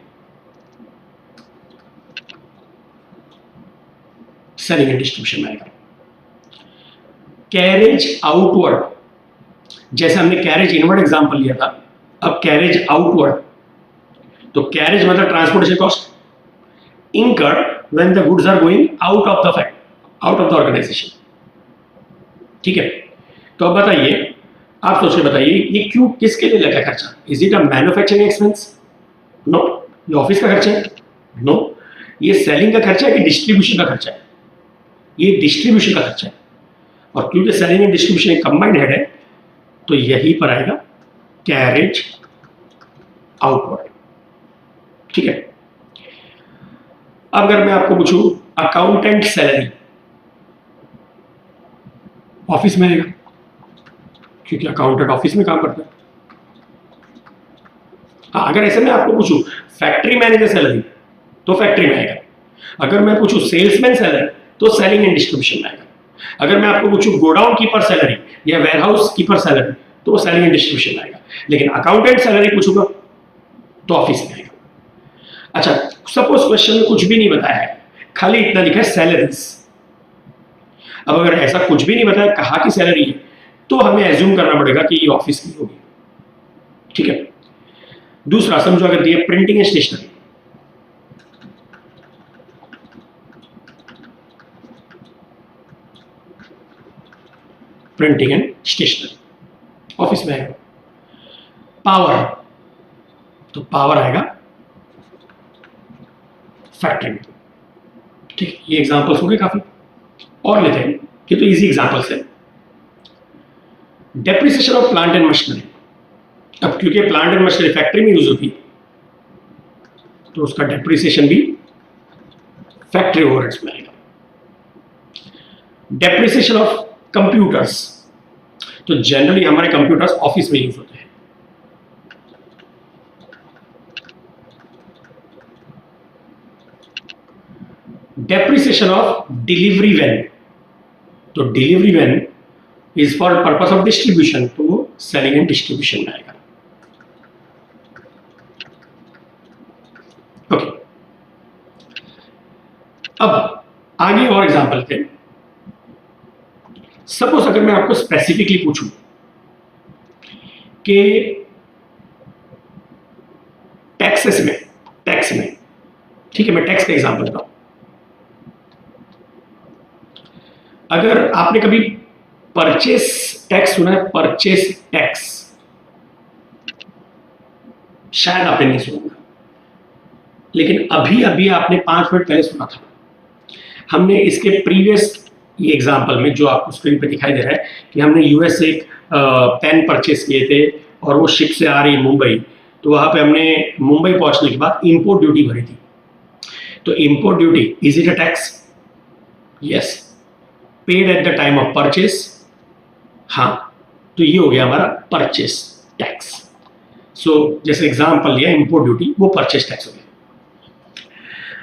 सेलिंग एंड डिस्ट्रीब्यूशन में आएगा। कैरेज आउटवर्ड, जैसे हमने कैरेज इनवर्ड एग्जांपल लिया था, अब कैरेज आउटवर्ड, तो कैरेज मतलब transportation cost incurred when the goods are going out of the organization। ठीक है, तो अब बताइए, आप सोच के बताइए, ये क्यों, किसके लिए लगा खर्चा? Is it a manufacturing expense? No. ये ऑफिस का खर्चा है? नो। ये सेलिंग का खर्चा है कि डिस्ट्रीब्यूशन का खर्चा है? ये डिस्ट्रीब्यूशन का खर्चा है। और क्योंकि सेलिंग एंड डिस्ट्रीब्यूशन एक कंबाइंड हेड है, तो यही पर आएगा कैरेज आउटवर्ड। ठीक है। अब अगर मैं आपको पूछूं अकाउंटेंट सैलरी, ऑफिस में आएगा, क्योंकि अकाउंटेंट ऑफिस में काम करता है। हाँ, अगर ऐसे मैं आपको पूछूं फैक्ट्री मैनेजर सैलरी, तो फैक्ट्री में आएगा। अगर मैं पूछूं सेल्समैन सैलरी, तो सेलिंग एंड डिस्ट्रीब्यूशन में आएगा। अगर मैं आपको पूछूं गोडाउन कीपर सैलरी या वेयरहाउस कीपर सैलरी, तो वो सेलिंग एंड डिस्ट्रीब्यूशन में आएगा। लेकिन अकाउंटेंट सैलरी पूछूंगा तो ऑफिस में आएगा। अच्छा, सपोज क्वेश्चन में कुछ भी नहीं बताया है, खाली इतना लिखा है सैलरीज। अब अगर ऐसा कुछ भी नहीं बताया, कहा कि सैलरी है, तो हमें एज्यूम करना पड़ेगा कि ये ऑफिस की होगी। ठीक है। दूसरा समझो, अगर दिए printing and stationery, printing and stationery office में आएगा। पावर, तो पावर आएगा फैक्ट्री में। ठीक, ये एग्जांपल्स हो गए काफी, और लेते हैं कि तो इजी एग्जांपल्स है। Depreciation of plant and machinery. अब क्योंकि प्लांट एंड मशीनरी फैक्ट्री में यूज होती है, तो उसका डेप्रिसिएशन भी फैक्ट्री ओवरहेड्स में आएगा। डेप्रिसिएशन ऑफ कंप्यूटर्स, तो जनरली हमारे कंप्यूटर्स ऑफिस में यूज होते हैं। डेप्रिसिएशन ऑफ डिलीवरी वैन, तो delivery van is for purpose of distribution, तो वो सेलिंग एंड डिस्ट्रीब्यूशन में आएगा। ओके, अब आगे और एग्जांपल थे। सपोज अगर मैं आपको स्पेसिफिकली पूछूं कि टैक्सेस में, टैक्स में, ठीक है, मैं टैक्स का एग्जांपल बताऊं। अगर आपने कभी परचेस टैक्स सुना है, परचेस टैक्स, शायद आपने नहीं सुना, लेकिन अभी अभी आपने 5 मिनट पहले सुना था। हमने इसके प्रीवियस ये एग्जांपल में, जो आपको स्क्रीन पे दिखाई दे रहा है, कि हमने यूएस से एक पेन परचेस किए थे और वो शिप से आ रही है मुंबई, तो वहां पे हमने मुंबई पहुंचने के बाद इंपोर्ट ड्यूटी भरी थी। तो import duty, is it a tax? Yes. Paid eight the time of purchase, हाँ, तो ये हो गया हमारा परचेस टैक्स। सो जैसे एग्जांपल लिया इंपोर्ट ड्यूटी, वो परचेस टैक्स हो गया।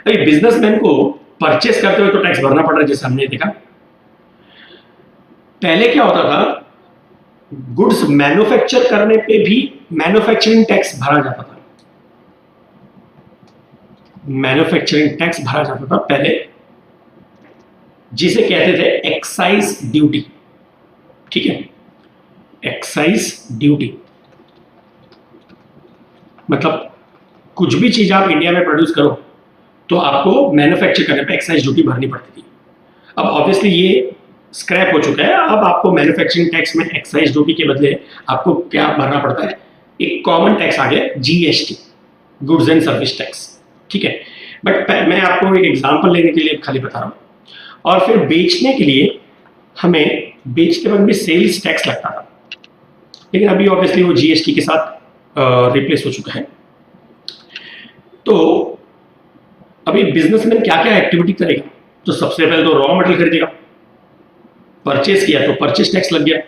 अभी बिजनेसमैन को परचेस करते हुए तो टैक्स भरना पड़ रहा है, जैसे हमने देखा। पहले क्या होता था, गुड्स मैन्युफैक्चर करने पे भी मैन्युफैक्चरिंग टैक्स भरा जाता था। मैन्युफैक्चरिंग टैक्स भरा जाता था पहले, जिसे कहते थे एक्साइज ड्यूटी। ठीक है, एक्साइज ड्यूटी मतलब कुछ भी चीज आप इंडिया में प्रोड्यूस करो तो आपको मैन्युफैक्चर करने पे एक्साइज ड्यूटी भरनी पड़ती थी। अब ऑब्वियसली ये स्क्रैप हो चुका है। अब आपको मैन्युफैक्चरिंग टैक्स में एक्साइज ड्यूटी के बदले आपको क्या भरना पड़ता है, एक कॉमन टैक्स आ गया, GST, goods and service tax. ठीक है, बट मैं आपको एक एग्जांपल लेने के लिए खाली बता रहा हूँ। और फिर बेचने के लिए हमें बेचते वक्त भी सेल्स टैक्स लगता था, लेकिन अभी ऑब्वियसली वो जीएसटी के साथ रिप्लेस हो चुका है। तो अभी बिजनेसमैन क्या क्या एक्टिविटी करेगा? तो सबसे पहले तो रॉ मटेरियल खरीदेगा, परचेस किया तो परचेस टैक्स लग गया,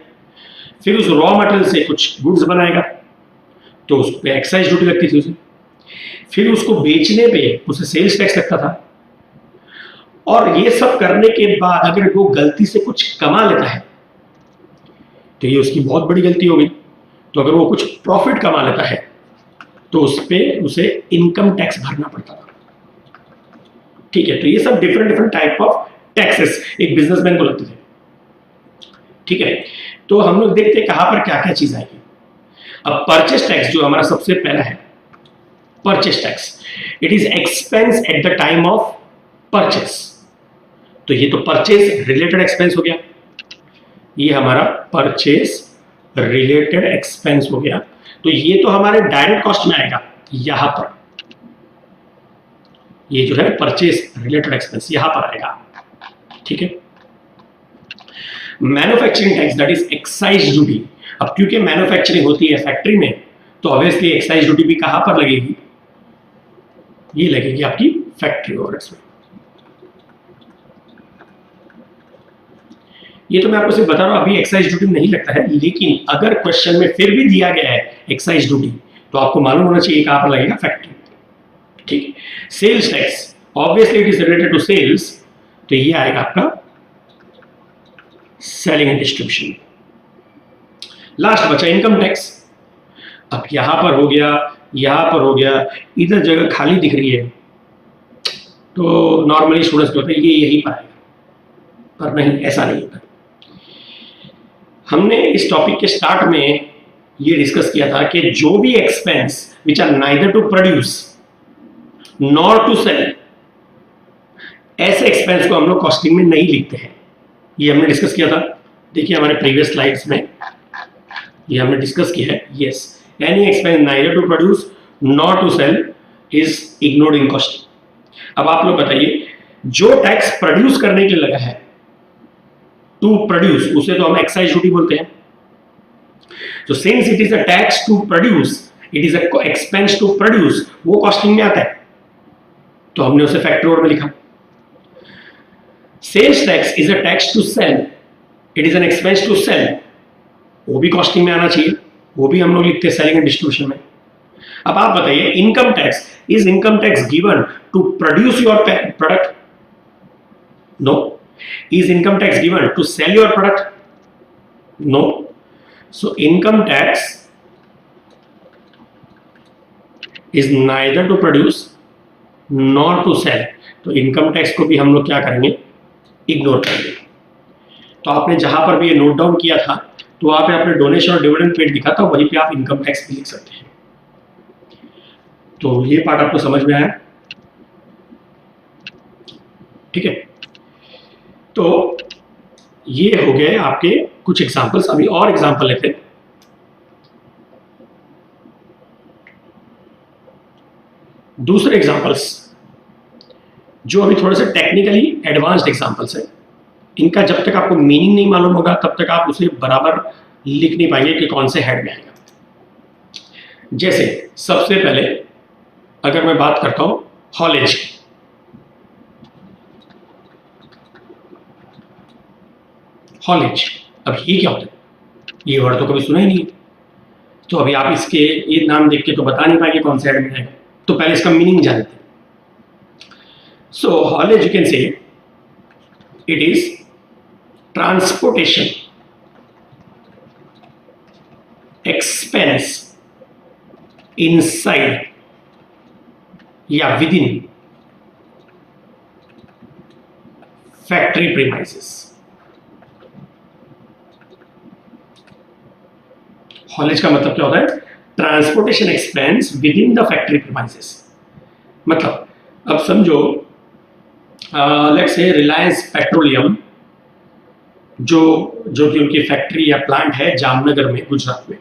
फिर उस रॉ मटेरियल से कुछ गुड्स बनाएगा तो उस पर एक्साइज ड्यूटी लगती थी उसे, फिर उसको बेचने पे उसे सेल्स टैक्स लगता था, और ये सब करने के बाद अगर वो गलती से कुछ कमा लेता है तो ये उसकी बहुत बड़ी गलती हो गई। तो अगर वो कुछ प्रॉफिट कमा लेता है तो उस पर उसे इनकम टैक्स भरना पड़ता था। ठीक है, तो ये सब different different type of taxes एक बिजनेसमैन को लगते थे। ठीक है, तो हम लोग देखते हैं कहां पर क्या क्या चीज आएगी। अब परचेस टैक्स जो हमारा सबसे पहला है, purchase tax, it is expense eight the time of purchase. तो ये तो परचेस रिलेटेड एक्सपेंस हो गया, ये हमारा परचेस रिलेटेड एक्सपेंस हो गया। तो ये तो हमारे डायरेक्ट कॉस्ट में आएगा यहां पर, ये जो है परचेस रिलेटेड एक्सपेंस यहां पर आएगा। ठीक है, manufacturing tax that is excise duty. अब क्योंकि मैन्युफैक्चरिंग होती है फैक्ट्री में तो ऑब्वियसली एक्साइज ड्यूटी भी कहां पर लगेगी? ये लगेगी आपकी फैक्ट्री ओवरहेड्स में। ये तो मैं आपको सिर्फ बता रहा हूं, अभी एक्साइज ड्यूटी नहीं लगता है, लेकिन अगर क्वेश्चन में फिर भी दिया गया है एक्साइज ड्यूटी तो आपको मालूम होना चाहिए कहां पर लगेगा? फैक्ट्री। ठीक है, sales tax obviously it is related to sales, तो ये आएगा आपका सेलिंग एंड डिस्ट्रीब्यूशन। लास्ट बचा इनकम टैक्स। अब यहां पर हो गया, यहां पर हो गया, इधर जगह खाली दिख रही है तो नॉर्मली स्टूडेंट्स को होता है ये यही पर आएगा, पर नहीं, ऐसा नहीं होता। हमने इस टॉपिक के स्टार्ट में ये डिस्कस किया था कि जो भी expense which are neither to produce nor to sell, ऐसे एक्सपेंस को हम लोग कॉस्टिंग में नहीं लिखते हैं। ये हमने डिस्कस किया था, देखिए हमारे प्रीवियस स्लाइड्स में ये हमने डिस्कस किया है। Yes, any expense neither to produce nor to sell is ignored in costing. अब आप लोग बताइए, जो टैक्स प्रोड्यूस करने के लिए लगा है, टू प्रोड्यूस, उसे तो हम एक्साइज ड्यूटी बोलते हैं। तो since it is a tax to produce, it is a expense to produce, वो कॉस्टिंग में आता है, तो हमने उसे फैक्ट्री ओवर में लिखा। Sales tax is a tax to sell, it is an expense to sell, वो भी कॉस्टिंग में आना चाहिए, वो भी हम लोग लिखते हैं सेलिंग एंड डिस्ट्रीब्यूशन में। अब आप बताइए, income tax, is income tax given to produce your product? No. Is income tax given to sell your product? No. So income tax is neither to produce nor to sell. तो इनकम टैक्स को भी हम लोग क्या करेंगे? इग्नोर करेंगे। तो आपने जहां पर भी ये नोट डाउन किया था तो वहां पे आपने डोनेशन और डिविडेंड पेड दिखा था, वहीं पे आप इनकम टैक्स भी लिख सकते हैं। तो ये पार्ट आपको समझ में आया? ठीक है, तो ये हो गए आपके कुछ एग्जांपल्स। अभी और एग्जांपल लेते हैं। दूसरे एग्जांपल्स जो अभी थोड़े से टेक्निकली एडवांस्ड एग्जांपल्स हैं, इनका जब तक आपको मीनिंग नहीं मालूम होगा तब तक आप उसे बराबर लिख नहीं पाएंगे कि कौन से हेड में आएगा। जैसे सबसे पहले अगर मैं बात करता हूं हॉलेज की, हॉलेज, अब ये क्या होता है? ये वर्ड तो कभी सुना ही नहीं है, तो अभी आप इसके ये नाम देख के तो बता नहीं पाएंगे कौन से हेड में आएगा, तो पहले इसका मीनिंग जानते हैं। So haulage you can say it is transportation expense inside या within factory premises. Haulage का मतलब क्या होता है? Transportation expense within the factory premises. मतलब अब समझो लेट्स से रिलायंस पेट्रोलियम जो कि उनकी फैक्ट्री या प्लांट है जामनगर में, गुजरात में।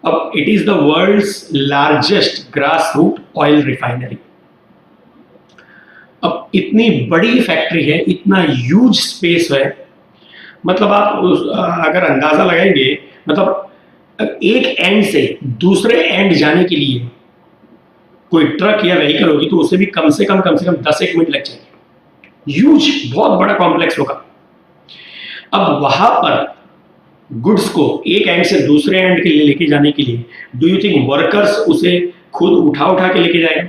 अब it is the world's largest grass root oil refinery. अब इतनी बड़ी फैक्ट्री है, इतना ह्यूज स्पेस है, मतलब आप अगर अंदाजा लगाएंगे, मतलब एक एंड से दूसरे एंड जाने के लिए कोई ट्रक या व्हीकल होगी तो उसे भी कम से कम 10 मिनट लग जाएंगे। ह्यूज, बहुत बड़ा कॉम्प्लेक्स होगा। अब वहां पर गुड्स को एक एंड से दूसरे एंड के लिए लेके जाने के लिए डू यू थिंक वर्कर्स उसे खुद उठा उठा के लेके जाएगा?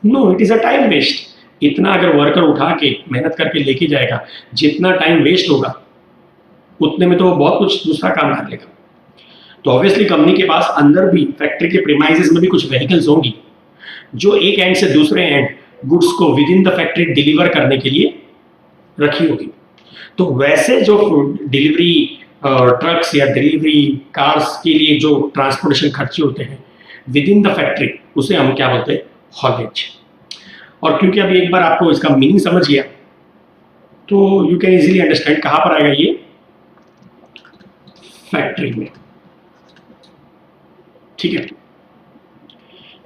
No, it is a time waste. इतना अगर वर्कर उठा के मेहनत करके लेके जाएगा, जितना टाइम वेस्ट होगा उतने में तो वो बहुत कुछ दूसरा काम कर लेगा। तो ऑब्वियसली कंपनी के पास अंदर भी फैक्ट्री के प्रीमाइसेस में भी कुछ व्हीकल्स होंगी जो एक एंड से दूसरे एंड गुड्स को with in the factory deliver करने के लिए रखी होगी। तो वैसे जो डिलीवरी ट्रक्स या डिलीवरी कार्स के लिए जो ट्रांसपोर्टेशन खर्चे होते हैं विद इन द फैक्ट्री, उसे हम क्या बोलते हैं? हॉलेज। और क्योंकि अभी एक बार आपको इसका मीनिंग समझ गया तो यू कैन इजीली अंडरस्टैंड कहां पर आएगा ये? फैक्ट्री में। ठीक है,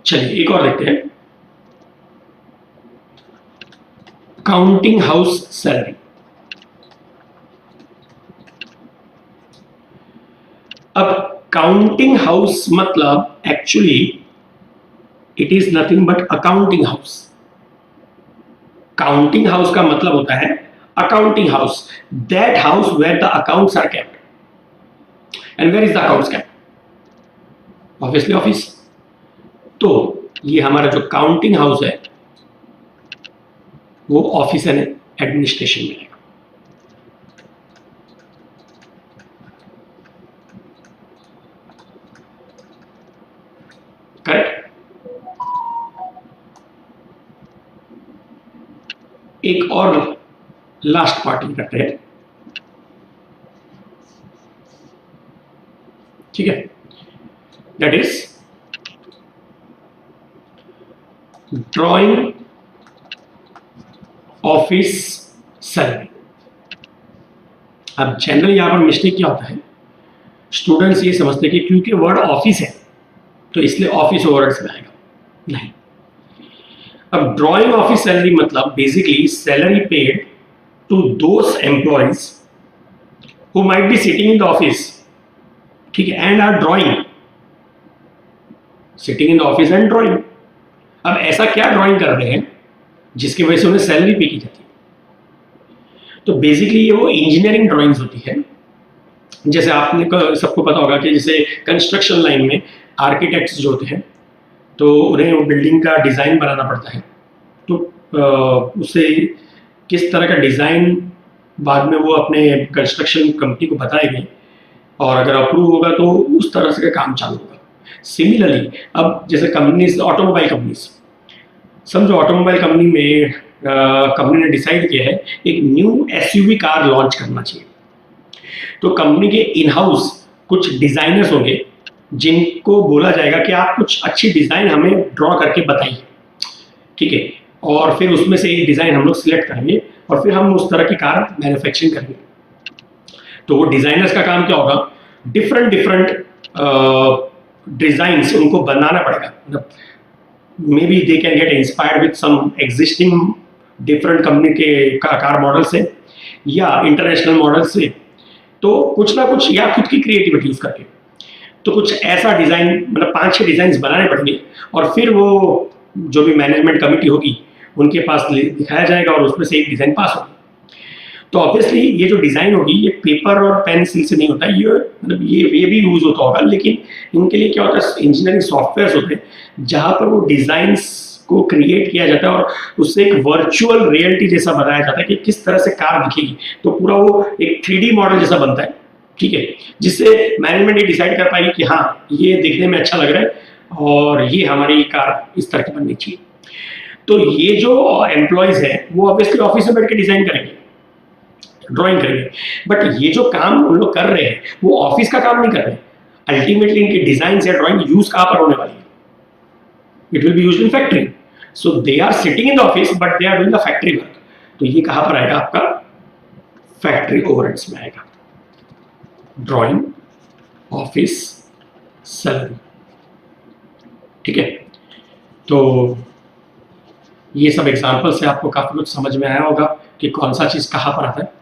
चलिए एक और देखते हैं। Counting house salary. अब काउंटिंग हाउस मतलब actually it is nothing but accounting house. Counting house का मतलब होता है accounting house, that house where the accounts are kept. And where is the accounts kept? Obviously office. तो ये हमारा जो काउंटिंग हाउस है वो ऑफिस एंड एडमिनिस्ट्रेशन में है। करेक्ट? एक और लास्ट पार्ट करते हैं। ठीक है, that is drawing office salary. अब जनरली यहां पर मिस्टेक क्या होता है, स्टूडेंट्स ये समझते हैं कि क्योंकि वर्ड ऑफिस है तो इसलिए ऑफिस ओवरहेड्स में आएगा। नहीं। अब ड्रॉइंग ऑफिस सैलरी मतलब basically salary paid to those employees who might be sitting in the office, ठीक है, and are drawing, sitting in the office and drawing. अब ऐसा क्या ड्रॉइंग कर रहे हैं जिसकी वजह से उन्हें सैलरी पे की जाती है? तो बेसिकली ये वो इंजीनियरिंग ड्राइंग्स होती है। जैसे आपने सबको पता होगा कि जैसे कंस्ट्रक्शन लाइन में आर्किटेक्ट्स जो होते हैं तो उन्हें वो बिल्डिंग का डिज़ाइन बनाना पड़ता है। तो उससे किस तरह का डिज़ाइन बाद में वो अपने कंस्ट्रक्शन कंपनी को बताएंगे और अगर अप्रूव होगा तो उस तरह से काम चालू होगा। सिमिलरली अब जैसे कंपनीज, ऑटोमोबाइल कंपनीज, समझो ऑटोमोबाइल कंपनी में कंपनी ने डिसाइड किया है एक न्यू एसयूवी कार लॉन्च करना चाहिए। तो कंपनी के इन हाउस कुछ डिजाइनर्स होंगे जिनको बोला जाएगा कि आप कुछ अच्छी डिजाइन हमें ड्रॉ करके बताइए, ठीक है, और फिर उसमें से एक डिजाइन हम लोग सिलेक्ट करेंगे और फिर हम उस तरह की कार मैन्युफैक्चरिंग करेंगे। तो वो डिजाइनर्स का काम क्या होगा, डिफरेंट डिजाइन्स उनको बनाना पड़ेगा। मतलब maybe they can get inspired with some existing different company के कार मॉडल से या इंटरनेशनल मॉडल से, तो कुछ ना कुछ या खुद की क्रिएटिविटी यूज करके तो कुछ ऐसा डिजाइन, मतलब 5-6 डिजाइन बनाने पड़ेंगे और फिर वो जो भी मैनेजमेंट कमेटी होगी उनके पास दिखाया जाएगा और उसमें से एक डिजाइन पास होगा। तो ऑब्वियसली ये जो डिजाइन होगी ये पेपर और पेंसिल से नहीं होता, ये मतलब ये भी यूज होता होगा, लेकिन इनके लिए क्या होता है, इंजीनियरिंग सॉफ्टवेयर होते हैं जहां पर वो डिजाइन्स को क्रिएट किया जाता है और उससे एक वर्चुअल रियलिटी जैसा बनाया जाता है कि किस तरह से कार दिखेगी। तो पूरा वो एक 3D मॉडल जैसा बनता है, ठीक है, जिससे मैनेजमेंट ये डिसाइड कर पाएगी कि हाँ ये देखने में अच्छा लग रहा है और ये हमारी कार इस तरह की बननी चाहिए। तो ये जो एम्प्लॉयज है वो ऑब्वियसली ऑफिस में बैठ के डिजाइन करेंगे, ड्राइंग करेंगे, बट ये जो काम उन लोग कर रहे हैं वो ऑफिस का काम नहीं कर रहे हैं। अल्टीमेटली इनके डिजाइन या ड्राइंग यूज कहां पर होने वाली है, it will be used in factory. So they are sitting in the office but they are doing the factory work. तो ये कहां पर आएगा, आपका फैक्ट्री ओवरहेड्स में आएगा, ड्राइंग ऑफिस सैलरी, ठीक है। तो ये सब एग्जांपल से आपको काफी कुछ समझ में आया होगा कि कौन सा चीज कहां पर आता है।